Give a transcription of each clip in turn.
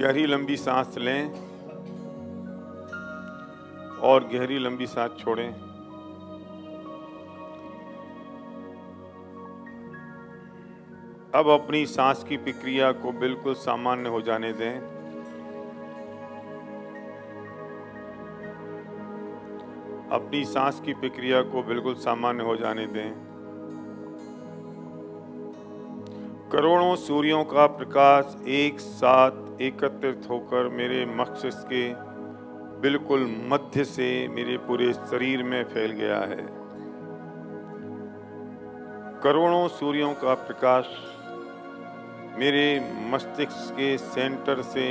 गहरी लंबी सांस लें और गहरी लंबी सांस छोड़ें। अब अपनी सांस की प्रक्रिया को बिल्कुल सामान्य हो जाने दें। अपनी सांस की प्रक्रिया को बिल्कुल सामान्य हो जाने दें। करोड़ों सूर्यों का प्रकाश एक साथ एकत्रित होकर मेरे मस्तिष्क के बिल्कुल मध्य से मेरे पूरे शरीर में फैल गया है। करोड़ों सूर्यों का प्रकाश मेरे मस्तिष्क के सेंटर से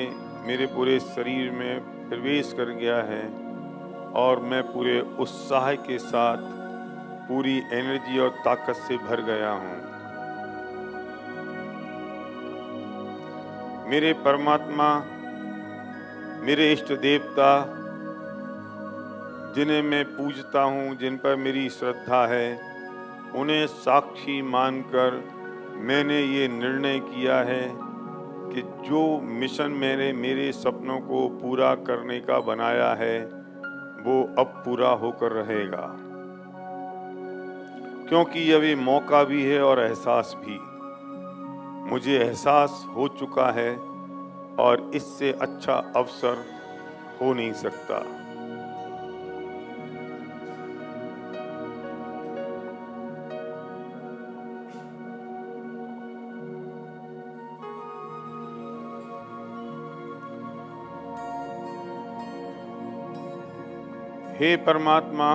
मेरे पूरे शरीर में प्रवेश कर गया है और मैं पूरे उत्साह के साथ पूरी एनर्जी और ताकत से भर गया हूँ। मेरे परमात्मा, मेरे इष्ट देवता, जिन्हें मैं पूजता हूँ, जिन पर मेरी श्रद्धा है, उन्हें साक्षी मानकर मैंने ये निर्णय किया है कि जो मिशन मैंने मेरे सपनों को पूरा करने का बनाया है वो अब पूरा होकर रहेगा, क्योंकि अब ये मौका भी है और एहसास भी। मुझे एहसास हो चुका है और इससे अच्छा अवसर हो नहीं सकता। हे परमात्मा,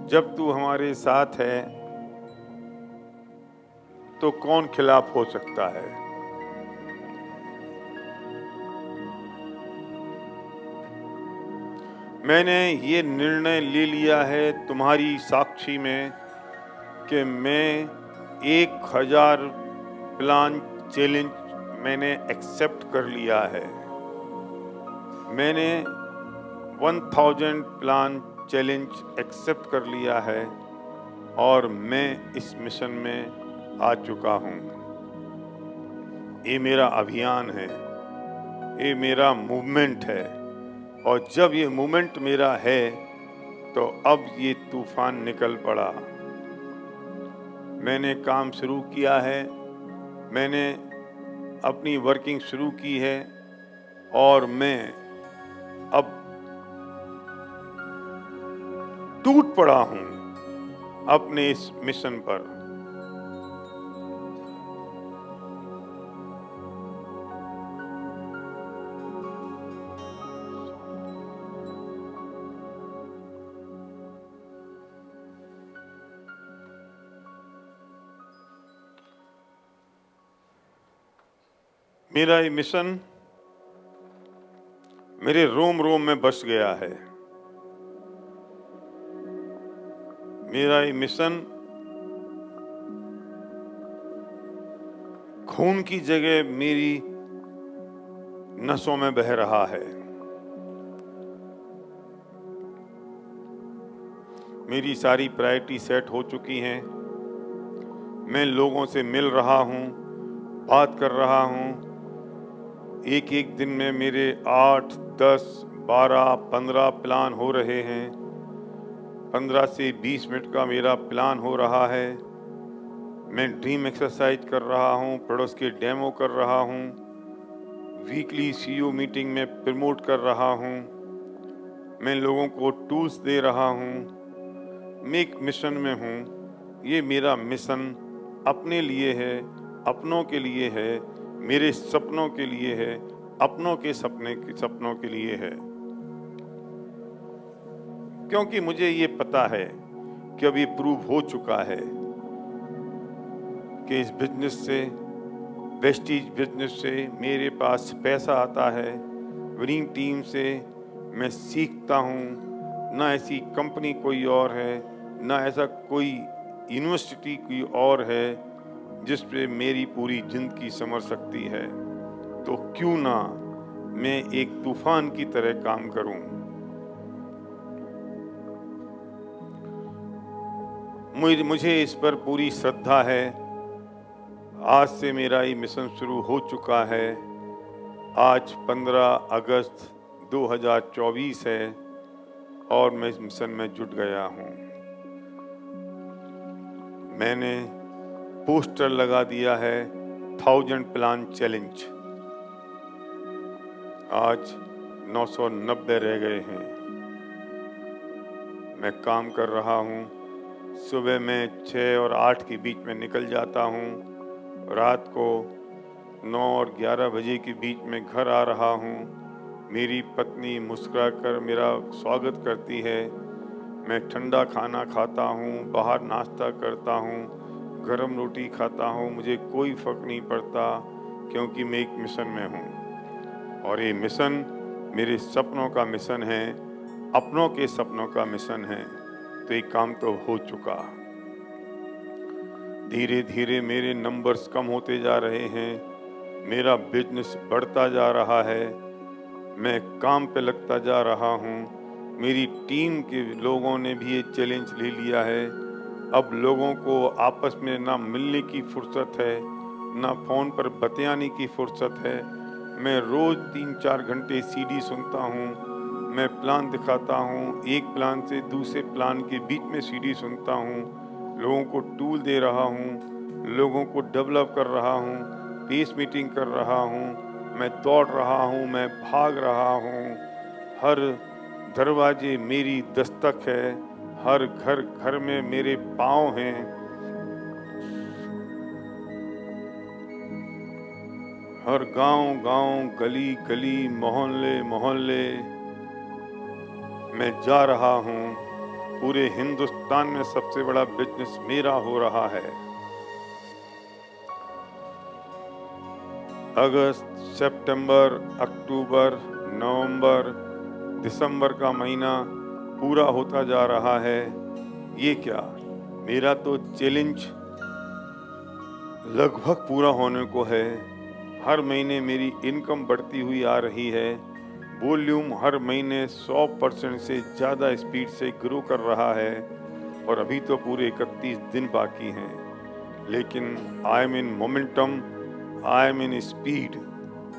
जब तू हमारे साथ है तो कौन खिलाफ हो सकता है। मैंने ये निर्णय ले लिया है तुम्हारी साक्षी में कि मैं 1000 प्लान चैलेंज मैंने एक्सेप्ट कर लिया है। मैंने 1000 प्लान चैलेंज एक्सेप्ट कर लिया है और मैं इस मिशन में आ चुका हूँ। ये मेरा अभियान है, ये मेरा मूवमेंट है और जब ये मूवमेंट मेरा है तो अब ये तूफान निकल पड़ा। मैंने काम शुरू किया है, मैंने अपनी वर्किंग शुरू की है और मैं अब टूट पड़ा हूं अपने इस मिशन पर। मेरा ये मिशन मेरे रोम रोम में बस गया है। मेरा ये मिशन खून की जगह मेरी नसों में बह रहा है। मेरी सारी प्रायोरिटी सेट हो चुकी हैं। मैं लोगों से मिल रहा हूँ, बात कर रहा हूँ। एक एक दिन में मेरे 8, 10, 12, 15 प्लान हो रहे हैं। 15 से 20 मिनट का मेरा प्लान हो रहा है। मैं ड्रीम एक्सरसाइज कर रहा हूँ, प्रोडक्ट्स के डेमो कर रहा हूँ, वीकली सीईओ मीटिंग में प्रमोट कर रहा हूँ, मैं लोगों को टूल्स दे रहा हूँ। मैं एक मिशन में हूँ। ये मेरा मिशन अपने लिए है, अपनों के लिए है, मेरे सपनों के लिए है, अपनों के सपनों के लिए है। क्योंकि मुझे ये पता है कि अब ये प्रूव हो चुका है कि इस बिजनेस से, वेस्टीज बिजनेस से मेरे पास पैसा आता है। विनिंग टीम से मैं सीखता हूँ। ना ऐसी कंपनी कोई और है, ना ऐसा कोई यूनिवर्सिटी कोई और है जिस पे मेरी पूरी जिंदगी समझ सकती है। तो क्यों ना मैं एक तूफान की तरह काम करूं। मुझे इस पर पूरी श्रद्धा है। आज से मेरा ये मिशन शुरू हो चुका है आज 15 अगस्त 2024 है और मैं इस मिशन में जुट गया हूँ। मैंने पोस्टर लगा दिया है 1000 प्लान चैलेंज। आज 990 रह गए हैं। मैं काम कर रहा हूँ। सुबह में 6 और 8 के बीच में निकल जाता हूँ। रात को 9 और 11 बजे के बीच में घर आ रहा हूँ। मेरी पत्नी मुस्कुराकर मेरा स्वागत करती है। मैं ठंडा खाना खाता हूँ, बाहर नाश्ता करता हूँ, गरम रोटी खाता हूँ। मुझे कोई फर्क नहीं पड़ता क्योंकि मैं एक मिशन में हूँ और ये मिशन मेरे सपनों का मिशन है, अपनों के सपनों का मिशन है। तो एक काम तो हो चुका। धीरे धीरे मेरे नंबर्स कम होते जा रहे हैं, मेरा बिजनेस बढ़ता जा रहा है, मैं काम पे लगता जा रहा हूँ। मेरी टीम के लोगों ने भी ये चैलेंज ले लिया है। अब लोगों को आपस में ना मिलने की फुर्सत है, ना फ़ोन पर बतियाने की फुर्सत है। मैं रोज़ 3-4 घंटे सीडी सुनता हूँ। मैं प्लान दिखाता हूँ, एक प्लान से दूसरे प्लान के बीच में सीडी सुनता हूँ। लोगों को टूल दे रहा हूँ, लोगों को डेवलप कर रहा हूँ, पीस मीटिंग कर रहा हूँ। मैं दौड़ रहा हूँ, मैं भाग रहा हूँ। हर दरवाजे मेरी दस्तक है, हर घर घर में मेरे पाँव हैं। हर गांव गांव, गली गली, मोहल्ले मोहल्ले मैं जा रहा हूँ। पूरे हिंदुस्तान में सबसे बड़ा बिजनेस मेरा हो रहा है। अगस्त, सितंबर, अक्टूबर, नवंबर, दिसंबर का महीना पूरा होता जा रहा है। ये क्या, मेरा तो चैलेंज लगभग पूरा होने को है। हर महीने मेरी इनकम बढ़ती हुई आ रही है। वॉल्यूम हर महीने 100% से ज़्यादा स्पीड से ग्रो कर रहा है और अभी तो पूरे 31 दिन बाकी हैं। लेकिन I am in momentum, I am in speed.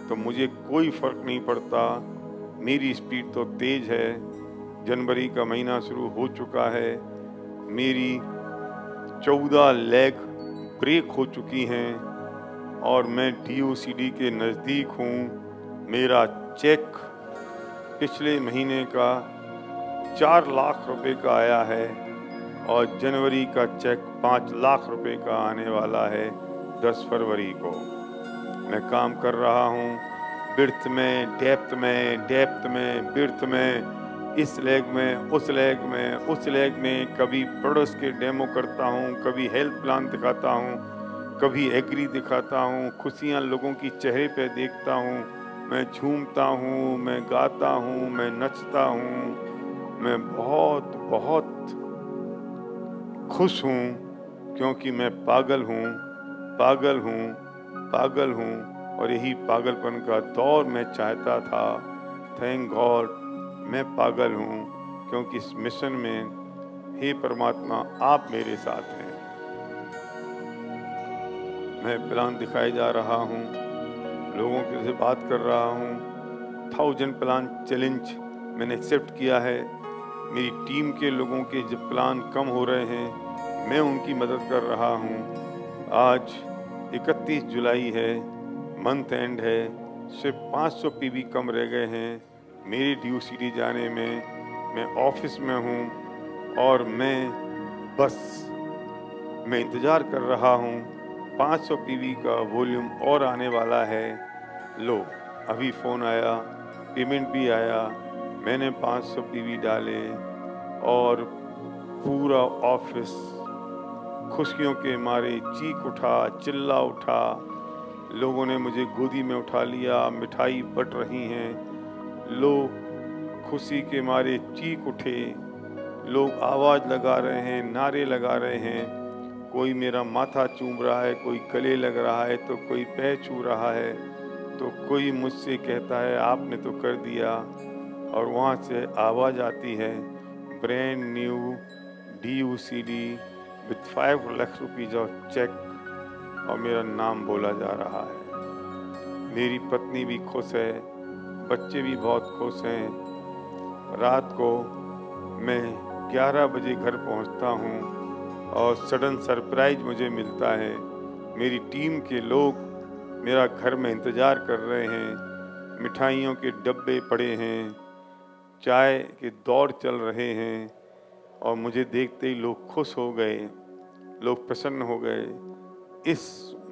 तो मुझे कोई फ़र्क नहीं पड़ता, मेरी स्पीड तो तेज़ है। जनवरी का महीना शुरू हो चुका है। मेरी 14 लेग ब्रेक हो चुकी हैं और मैं DOCD के नज़दीक हूँ। मेरा चेक पिछले महीने का 4 लाख रुपए का आया है और जनवरी का चेक 5 लाख रुपए का आने वाला है 10 फरवरी को। मैं काम कर रहा हूँ बिर्थ में, डेप्थ में, डेप्थ में, बिर्थ में, इस लेग में, उस लेग में, उस लेग में। कभी प्रोडक्ट्स के डेमो करता हूँ, कभी हेल्थ प्लान दिखाता हूँ, कभी एग्री दिखाता हूँ। खुशियाँ लोगों की चेहरे पे देखता हूँ। मैं झूमता हूँ, मैं गाता हूँ, मैं नचता हूँ। मैं बहुत बहुत खुश हूँ क्योंकि मैं पागल हूँ, पागल हूँ, पागल हूँ और यही पागलपन का दौर मैं चाहता था। थैंक गॉड मैं पागल हूँ क्योंकि इस मिशन में हे परमात्मा आप मेरे साथ हैं। मैं प्लान दिखाए जा रहा हूँ, लोगों के से बात कर रहा हूँ। 1000 प्लान चैलेंज मैंने एक्सेप्ट किया है। मेरी टीम के लोगों के जब प्लान कम हो रहे हैं, मैं उनकी मदद कर रहा हूँ। आज 31 जुलाई है, मंथ एंड है। सिर्फ 500 PV कम रह गए हैं मेरी DOCD जाने में। मैं ऑफिस में हूँ और मैं इंतज़ार कर रहा हूँ। 500 PV का वॉल्यूम और आने वाला है। लो अभी फ़ोन आया, पेमेंट भी आया। मैंने 500 PV डाले और पूरा ऑफिस खुशियों के मारे चीख उठा, चिल्ला उठा। लोगों ने मुझे गोदी में उठा लिया, मिठाई बट रही हैं। लोग खुशी के मारे चीख उठे, लोग आवाज़ लगा रहे हैं, नारे लगा रहे हैं। कोई मेरा माथा चूम रहा है, कोई गले लग रहा है, तो कोई पैर छू रहा है, तो कोई मुझसे कहता है आपने तो कर दिया। और वहाँ से आवाज़ आती है brand new DOCD with 5 lakh rupees of cheque और मेरा नाम बोला जा रहा है। मेरी पत्नी भी खुश है, बच्चे भी बहुत खुश हैं। रात को मैं 11 बजे घर पहुंचता हूं और सडन सरप्राइज मुझे मिलता है। मेरी टीम के लोग मेरा घर में इंतज़ार कर रहे हैं, मिठाइयों के डब्बे पड़े हैं, चाय के दौर चल रहे हैं और मुझे देखते ही लोग खुश हो गए, लोग प्रसन्न हो गए। इस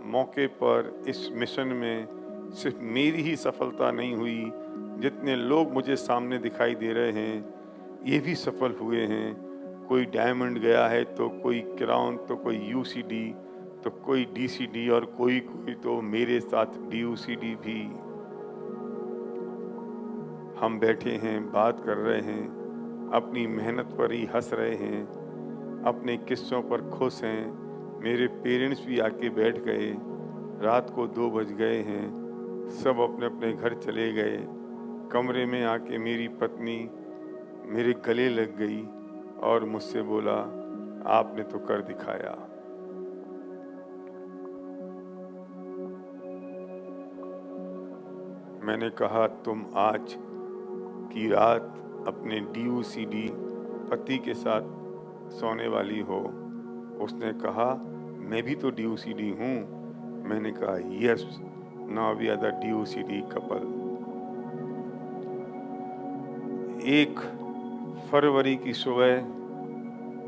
मौके पर, इस मिशन में सिर्फ मेरी ही सफलता नहीं हुई, जितने लोग मुझे सामने दिखाई दे रहे हैं, ये भी सफल हुए हैं। कोई डायमंड गया है, तो कोई क्राउन, तो कोई यूसीडी, तो कोई डीसीडी और कोई कोई तो मेरे साथ डीयूसीडी भी। हम बैठे हैं, बात कर रहे हैं, अपनी मेहनत पर ही हंस रहे हैं, अपने किस्सों पर खुश हैं। मेरे पेरेंट्स भी आके बैठ गए। रात को 2 बज गए हैं, सब अपने अपने घर चले गए। कमरे में आके मेरी पत्नी मेरे गले लग गई और मुझसे बोला, आपने तो कर दिखाया। मैंने कहा, तुम आज की रात अपने डीयूसीडी पति के साथ सोने वाली हो। उसने कहा, मैं भी तो डीयूसीडी हूँ। मैंने कहा, yes, now we are the DUCD couple. 1 फरवरी की सुबह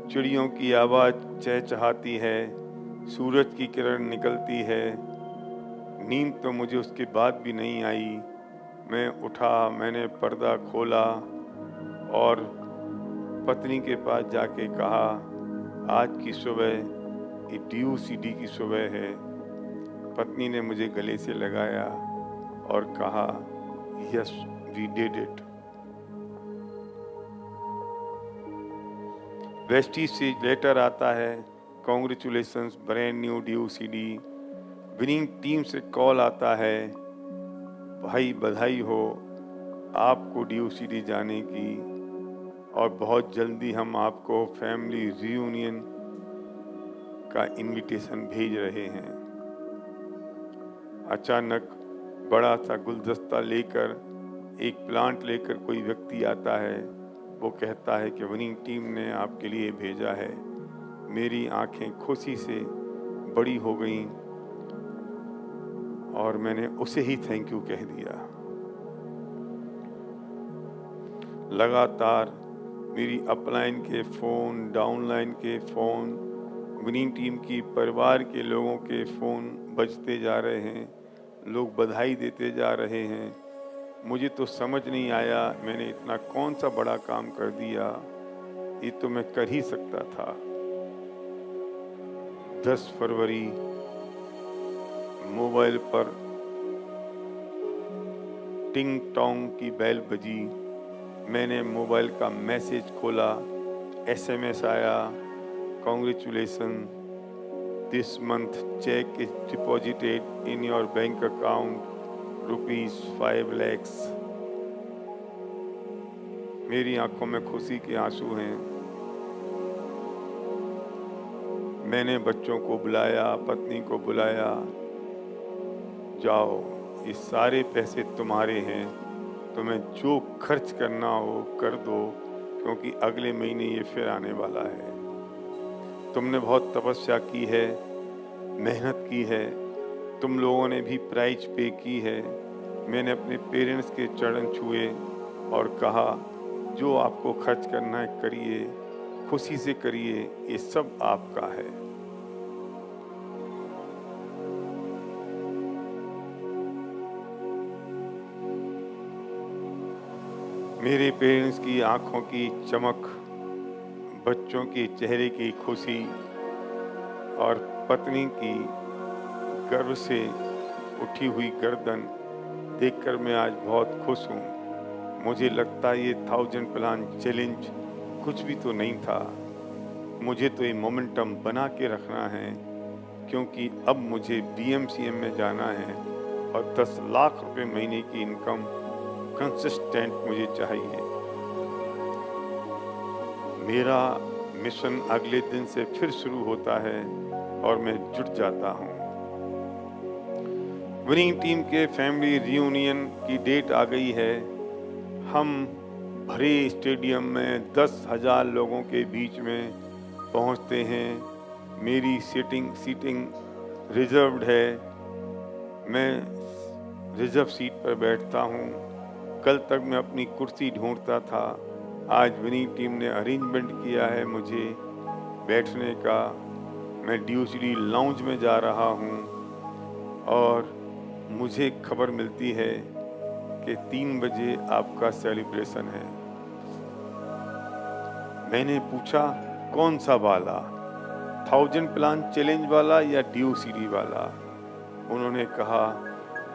चिड़ियों की आवाज़ चहचहाती है, सूरज की किरण निकलती है। नींद तो मुझे उसके बाद भी नहीं आई। मैं उठा, मैंने पर्दा खोला और पत्नी के पास जाके कहा, आज की सुबह ये डीयूसीडी की सुबह है। पत्नी ने मुझे गले से लगाया और कहा, यस, वी डिड इट। वेस्टी से लेटर आता है, congratulations, brand new DUCD. Winning team से कॉल आता है, भाई बधाई हो आपको डीयूसीडी जाने की, और बहुत जल्दी हम आपको फैमिली रियूनियन का इनविटेशन भेज रहे हैं। अचानक बड़ा सा गुलदस्ता लेकर, एक प्लांट लेकर कोई व्यक्ति आता है। वो कहता है कि विनिंग टीम ने आपके लिए भेजा है। मेरी आंखें खुशी से बड़ी हो गईं और मैंने उसे ही थैंक यू कह दिया। लगातार मेरी अपलाइन के फ़ोन, डाउनलाइन के फ़ोन, विनिंग टीम की परिवार के लोगों के फ़ोन बजते जा रहे हैं। लोग बधाई देते जा रहे हैं। मुझे तो समझ नहीं आया, मैंने इतना कौन सा बड़ा काम कर दिया, ये तो मैं कर ही सकता था। 10 फरवरी मोबाइल पर टिंग टोंग की बेल बजी। मैंने मोबाइल का मैसेज खोला, एसएमएस आया, congratulation, this month cheque is deposited in your bank account ₹5 lakhs। मेरी आंखों में खुशी के आंसू हैं। मैंने बच्चों को बुलाया, पत्नी को बुलाया, जाओ, ये सारे पैसे तुम्हारे हैं, तुम्हें जो खर्च करना हो कर दो, क्योंकि अगले महीने ये फिर आने वाला है। तुमने बहुत तपस्या की है, मेहनत की है, तुम लोगों ने भी प्राइज पे की है। मैंने अपने पेरेंट्स के चरण छुए और कहा, जो आपको खर्च करना है करिए, खुशी से करिए, ये सब आपका है। मेरे पेरेंट्स की आंखों की चमक, बच्चों के चेहरे की खुशी और पत्नी की गर्व से उठी हुई गर्दन देखकर मैं आज बहुत खुश हूँ। मुझे लगता है ये 1000 प्लान चैलेंज कुछ भी तो नहीं था। मुझे तो ये मोमेंटम बना के रखना है, क्योंकि अब मुझे बीएमसीएम में जाना है और 10 लाख रुपए महीने की इनकम कंसिस्टेंट मुझे चाहिए। मेरा मिशन अगले दिन से फिर शुरू होता है और मैं जुट जाता हूँ। विनिंग टीम के फैमिली रियूनियन की डेट आ गई है। हम भरे स्टेडियम में 10,000 लोगों के बीच में पहुंचते हैं। मेरी सीटिंग रिजर्व्ड है। मैं रिजर्व सीट पर बैठता हूं। कल तक मैं अपनी कुर्सी ढूंढता था। आज विनिंग टीम ने अरेंजमेंट किया है मुझे बैठने का। मैं ड्यूसिटी लाउंज में जा रहा हूं और मुझे खबर मिलती है कि 3 बजे आपका सेलिब्रेशन है। मैंने पूछा, कौन सा वाला, 1000 प्लान चैलेंज वाला या ड्यूसिटी वाला? उन्होंने कहा,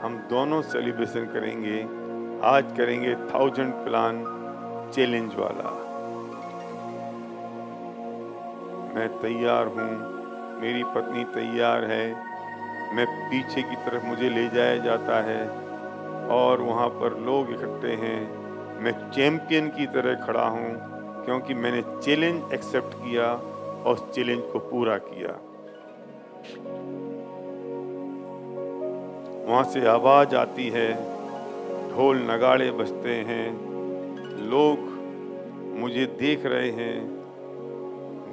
हम दोनों सेलिब्रेशन करेंगे। आज करेंगे 1000 प्लान चैलेंज वाला। मैं तैयार हूँ, मेरी पत्नी तैयार है। मैं पीछे की तरफ मुझे ले जाया जाता है और वहाँ पर लोग इकट्ठे हैं। मैं चैंपियन की तरह खड़ा हूँ क्योंकि मैंने चैलेंज एक्सेप्ट किया और उस चैलेंज को पूरा किया। वहाँ से आवाज आती है, ढोल नगाड़े बजते हैं, लोग मुझे देख रहे हैं,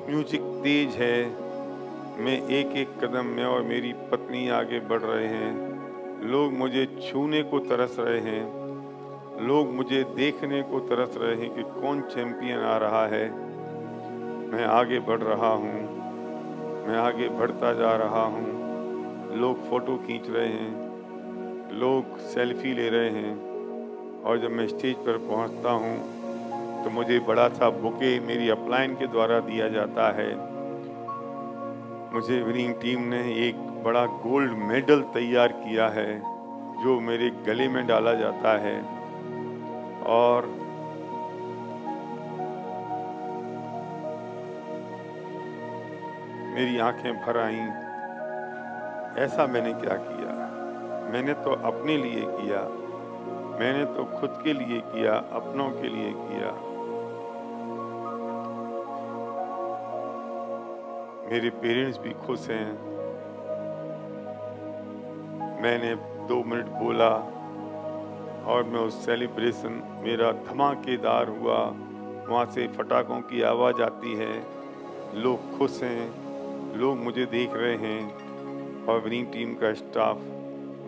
म्यूजिक तेज है। मैं एक कदम में और मेरी पत्नी आगे बढ़ रहे हैं। लोग मुझे छूने को तरस रहे हैं। लोग मुझे देखने को तरस रहे हैं कि कौन चैंपियन आ रहा है। मैं आगे बढ़ रहा हूँ, मैं आगे बढ़ता जा रहा हूँ। लोग फोटो खींच रहे हैं, लोग सेल्फी ले रहे हैं और जब मैं स्टेज पर पहुँचता हूँ तो मुझे बड़ा सा बुके मेरी अपलाइन के द्वारा दिया जाता है। मुझे विनिंग टीम ने एक बड़ा गोल्ड मेडल तैयार किया है जो मेरे गले में डाला जाता है और मेरी आंखें भर आईं। ऐसा मैंने क्या किया? मैंने तो अपने लिए किया, मैंने तो खुद के लिए किया, अपनों के लिए किया। मेरे पेरेंट्स भी खुश हैं। मैंने 2 मिनट बोला और मैं उस सेलिब्रेशन मेरा धमाकेदार हुआ। वहाँ से फटाकों की आवाज़ आती है, लोग खुश हैं, लोग मुझे देख रहे हैं और विनिंग टीम का स्टाफ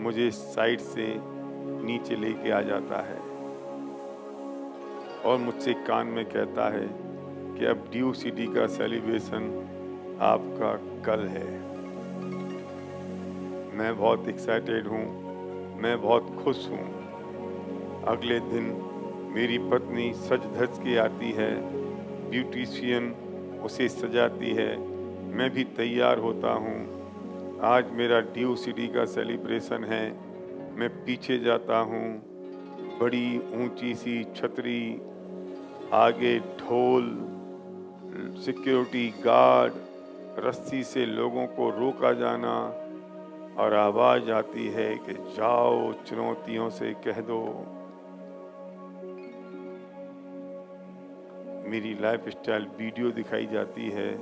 मुझे साइड से नीचे लेके आ जाता है और मुझसे कान में कहता है कि अब ड्यूसिटी का सेलिब्रेशन आपका कल है। मैं बहुत एक्साइटेड हूँ, मैं बहुत खुश हूँ। अगले दिन मेरी पत्नी सज धज के आती है, ब्यूटिशियन उसे सजाती है, मैं भी तैयार होता हूँ। आज मेरा ड्यूसिटी का सेलिब्रेशन है। मैं पीछे जाता हूँ, बड़ी ऊंची सी छतरी, आगे ढोल, सिक्योरिटी गार्ड, रस्सी से लोगों को रोका जाना और आवाज आती है कि जाओ चुनौतियों से कह दो। मेरी लाइफ स्टाइल वीडियो दिखाई जाती है।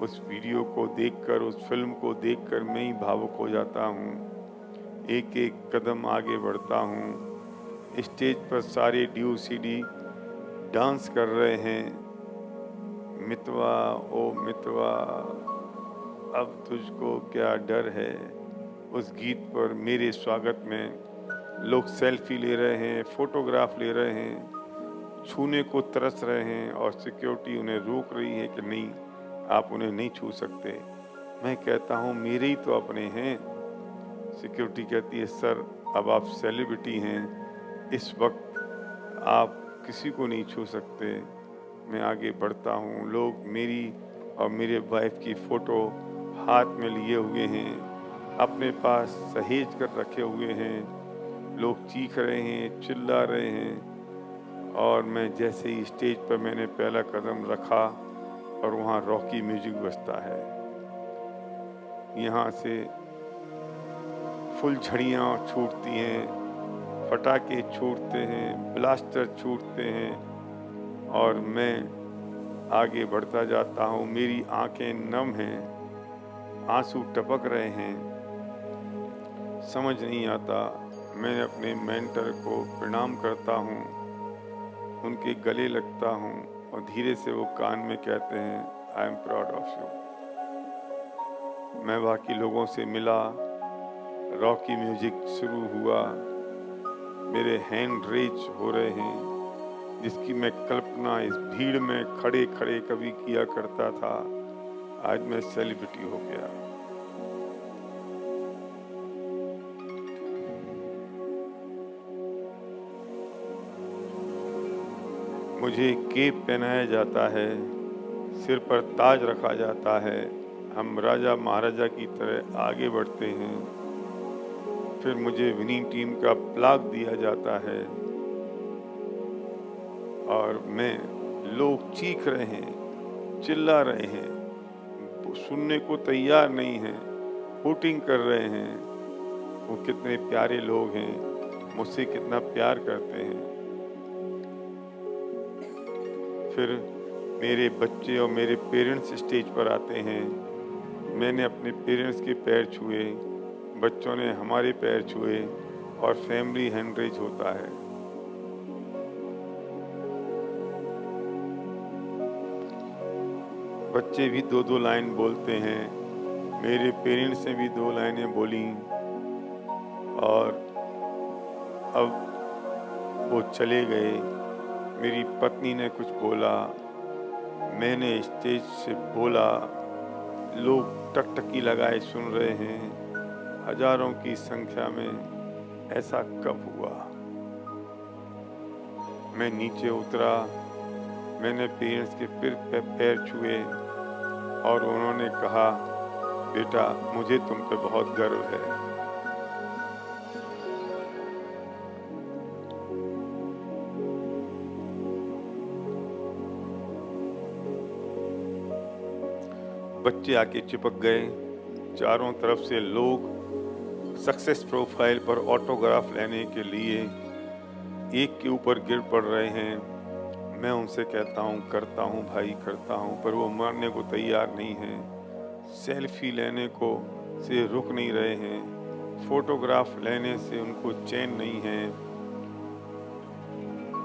उस वीडियो को देखकर, उस फिल्म को देखकर मैं ही भावुक हो जाता हूँ। एक कदम आगे बढ़ता हूँ। स्टेज पर सारे ड्यूसिटी डांस कर रहे हैं। मितवा ओ मितवा, अब तुझको क्या डर है। उस गीत पर मेरे स्वागत में लोग सेल्फी ले रहे हैं, फोटोग्राफ ले रहे हैं, छूने को तरस रहे हैं और सिक्योरिटी उन्हें रोक रही है कि नहीं, आप उन्हें नहीं छू सकते। मैं कहता हूँ मेरे ही तो अपने हैं। सिक्योरिटी कहती है, सर अब आप सेलिब्रिटी हैं, इस वक्त आप किसी को नहीं छू सकते। मैं आगे बढ़ता हूँ। लोग मेरी और मेरे वाइफ की फ़ोटो हाथ में लिए हुए हैं, अपने पास सहेज कर रखे हुए हैं। लोग चीख रहे हैं, चिल्ला रहे हैं और मैं जैसे ही स्टेज पर मैंने पहला कदम रखा और वहाँ रॉकी म्यूजिक बजता है। यहाँ से फुलझड़ियाँ छूटती हैं, पटाखे छूटते हैं, ब्लास्टर छूटते हैं और मैं आगे बढ़ता जाता हूँ। मेरी आंखें नम हैं, आंसू टपक रहे हैं। समझ नहीं आता। मैं अपने मेंटर को प्रणाम करता हूँ, उनके गले लगता हूँ और धीरे से वो कान में कहते हैं, I am proud of you. मैं बाकी लोगों से मिला, रॉकी म्यूजिक शुरू हुआ, मेरे हैंड रेज हो रहे हैं जिसकी मैं कल्पना इस भीड़ में खड़े खड़े कभी किया करता था। आज मैं सेलिब्रिटी हो गया। मुझे केप पहनाया जाता है, सिर पर ताज रखा जाता है, हम राजा महाराजा की तरह आगे बढ़ते हैं। फिर मुझे विनिंग टीम का प्लाग दिया जाता है और लोग चीख रहे हैं, चिल्ला रहे हैं, सुनने को तैयार नहीं हैं, हुटिंग कर रहे हैं। वो कितने प्यारे लोग हैं, मुझसे कितना प्यार करते हैं। फिर मेरे बच्चे और मेरे पेरेंट्स स्टेज पर आते हैं। मैंने अपने पेरेंट्स के पैर छुए, बच्चों ने हमारे पैर छुए और फैमिली हैंडरेज होता है। बच्चे भी 2-2 लाइन बोलते हैं, मेरे पेरेंट्स ने भी 2 लाइनें बोली और अब वो चले गए। मेरी पत्नी ने कुछ बोला, मैंने स्टेज से बोला, लोग टकटकी लगाए सुन रहे हैं। हजारों की संख्या में ऐसा कब हुआ? मैं नीचे उतरा, मैंने पेरेंट्स के पैर छुए और उन्होंने कहा, बेटा मुझे तुम पे बहुत गर्व है। बच्चे आके चिपक गए। चारों तरफ से लोग सक्सेस प्रोफाइल पर ऑटोग्राफ लेने के लिए एक के ऊपर गिर पड़ रहे हैं। मैं उनसे कहता हूँ, करता हूँ भाई, करता हूँ, पर वो मानने को तैयार नहीं हैं। सेल्फी लेने को से रुक नहीं रहे हैं, फोटोग्राफ लेने से उनको चैन नहीं है।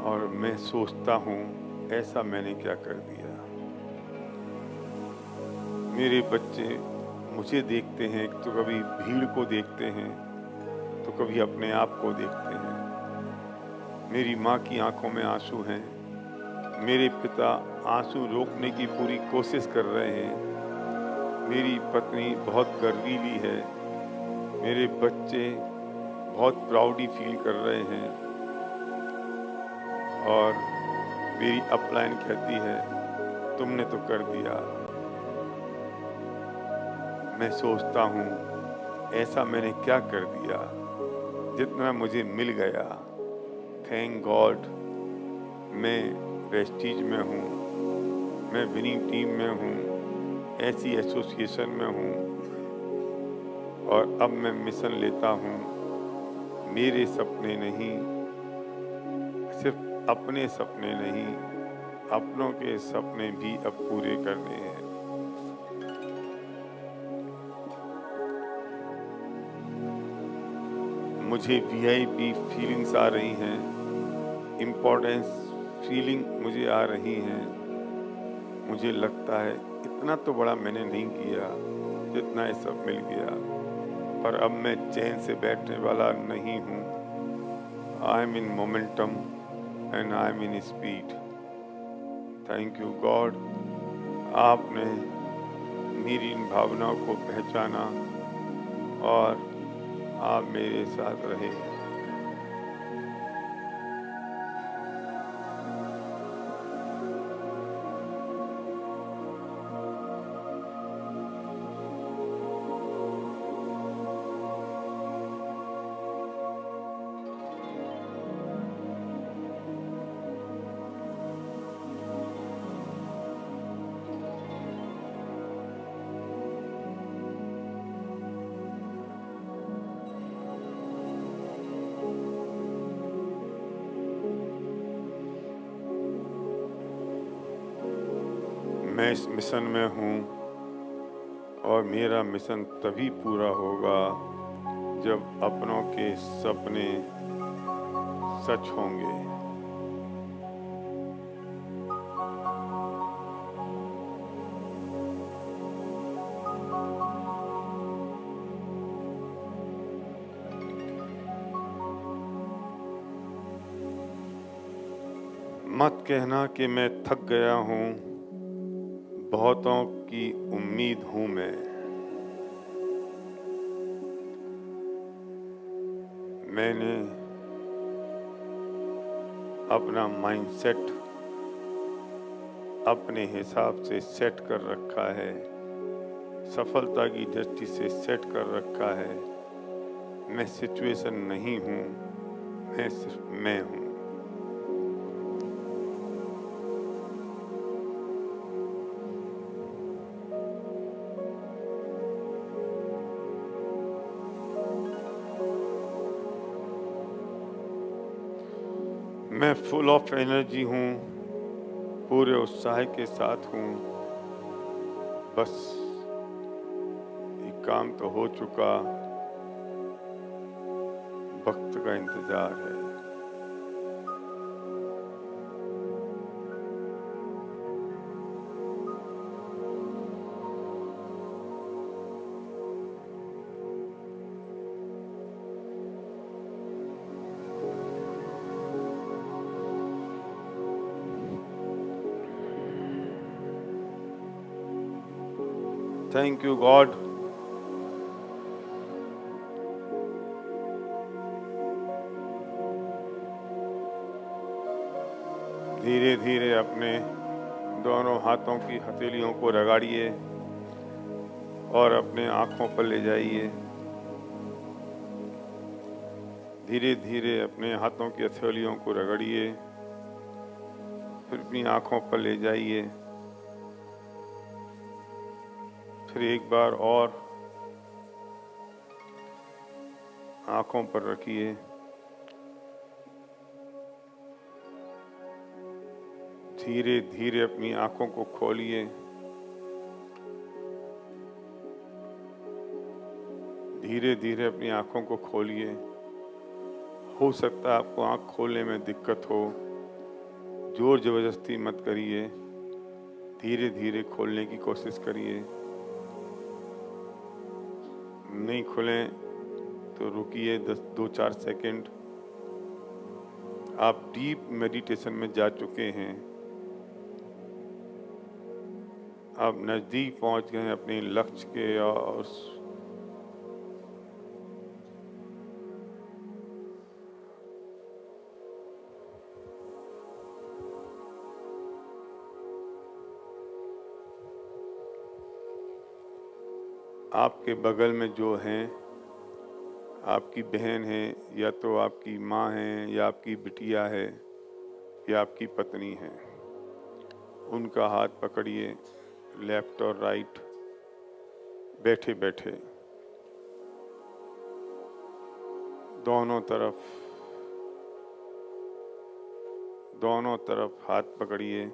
और मैं सोचता हूँ, ऐसा मैंने क्या कर दिया? मेरे बच्चे मुझे देखते हैं तो कभी भीड़ को देखते हैं, तो कभी अपने आप को देखते हैं। मेरी माँ की आंखों में आंसू हैं, मेरे पिता आंसू रोकने की पूरी कोशिश कर रहे हैं। मेरी पत्नी बहुत गर्वीली है, मेरे बच्चे बहुत प्राउडी फील कर रहे हैं और मेरी अपलाइन कहती है, तुमने तो कर दिया। मैं सोचता हूँ, ऐसा मैंने क्या कर दिया जितना मुझे मिल गया। थैंक गॉड मैं प्रेस्टीज में हूँ, मैं विनिंग टीम में हूँ, ऐसी एसोसिएशन में हूँ और अब मैं मिशन लेता हूँ। मेरे सपने नहीं, सिर्फ अपने सपने नहीं, अपनों के सपने भी अब पूरे करने हैं। मुझे वीआईपी फीलिंग्स आ रही हैं, इम्पोर्टेंस फीलिंग मुझे आ रही हैं। मुझे लगता है इतना तो बड़ा मैंने नहीं किया जितना ये सब मिल गया, पर अब मैं चैन से बैठने वाला नहीं हूँ। I am in momentum and I am in speed. Thank you God, आपने मेरी इन भावनाओं को पहचाना और आप मेरे साथ रहे। मैं इस मिशन में हूँ और मेरा मिशन तभी पूरा होगा जब अपनों के सपने सच होंगे। मत कहना कि मैं थक गया हूँ, बहुतों की उम्मीद हूँ मैं। मैंने अपना माइंडसेट अपने हिसाब से सेट कर रखा है, सफलता की दृष्टि से सेट कर रखा है। मैं सिचुएशन नहीं हूँ, मैं सिर्फ मैं हूँ। मैं फुल ऑफ एनर्जी हूँ, पूरे उत्साह के साथ हूँ। बस ये काम तो हो चुका, वक्त का इंतजार है। Thank you God. धीरे धीरे अपने दोनों हाथों की हथेलियों को रगड़िए और अपने आँखों पर ले जाइए। धीरे धीरे अपने हाथों की हथेलियों को रगड़िए, फिर अपनी आँखों पर ले जाइए। फिर एक बार और आँखों पर रखिए। धीरे धीरे अपनी आँखों को खोलिए। धीरे धीरे अपनी आँखों को खोलिए। हो सकता है आपको आँख खोलने में दिक्कत हो, जोर जबरदस्ती मत करिए, धीरे धीरे खोलने की कोशिश करिए। नहीं खुलें तो रुकिए 2-4 सेकंड। आप डीप मेडिटेशन में जा चुके हैं, आप नज़दीक पहुंच गए हैं अपने लक्ष्य के। और आपके बगल में जो हैं, आपकी बहन है, या तो आपकी माँ है, या आपकी बिटिया है, या आपकी पत्नी है, उनका हाथ पकड़िए, लेफ्ट और राइट, बैठे बैठे दोनों तरफ हाथ पकड़िए।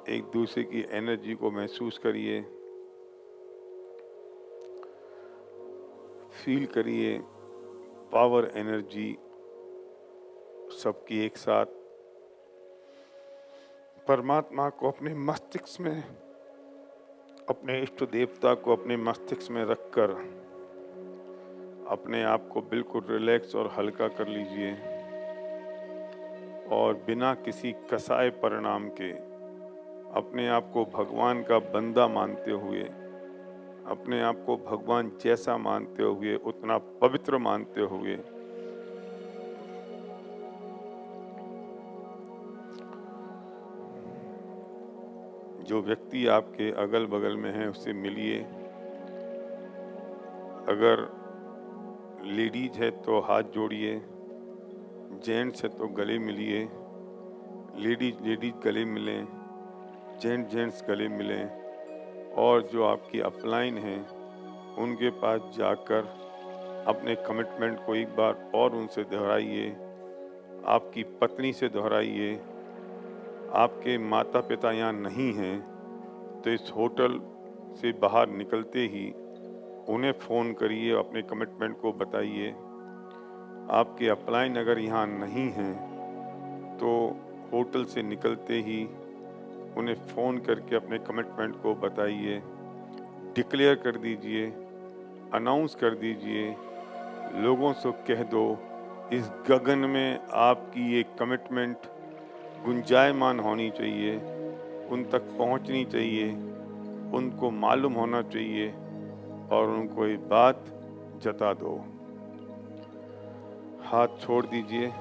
एक दूसरे की एनर्जी को महसूस करिए, फील करिए पावर एनर्जी सबकी एक साथ। परमात्मा को अपने मस्तिष्क में, अपने इष्ट देवता को अपने मस्तिष्क में रखकर अपने आप को बिल्कुल रिलैक्स और हल्का कर लीजिए। और बिना किसी कसाय परिणाम के अपने आप को भगवान का बंदा मानते हुए, अपने आप को भगवान जैसा मानते हुए, उतना पवित्र मानते हुए जो व्यक्ति आपके अगल बगल में है उससे मिलिए। अगर लेडीज है तो हाथ जोड़िए, जेंट्स है तो गले मिलिए। लेडीज गले मिलें, जेंट्स गले मिलें। और जो आपकी अपलाइन हैं उनके पास जाकर अपने कमिटमेंट को एक बार और उनसे दोहराइए। आपकी पत्नी से दोहराइए। आपके माता पिता यहाँ नहीं हैं तो इस होटल से बाहर निकलते ही उन्हें फ़ोन करिए, अपने कमिटमेंट को बताइए। आपके अपलाइन अगर यहाँ नहीं हैं तो होटल से निकलते ही उन्हें फ़ोन करके अपने कमिटमेंट को बताइए, डिक्लेयर कर दीजिए, अनाउंस कर दीजिए, लोगों से कह दो इस गगन में आपकी ये कमिटमेंट गुंजायमान होनी चाहिए, उन तक पहुंचनी चाहिए, उनको मालूम होना चाहिए और उनको ये बात जता दो। हाथ छोड़ दीजिए,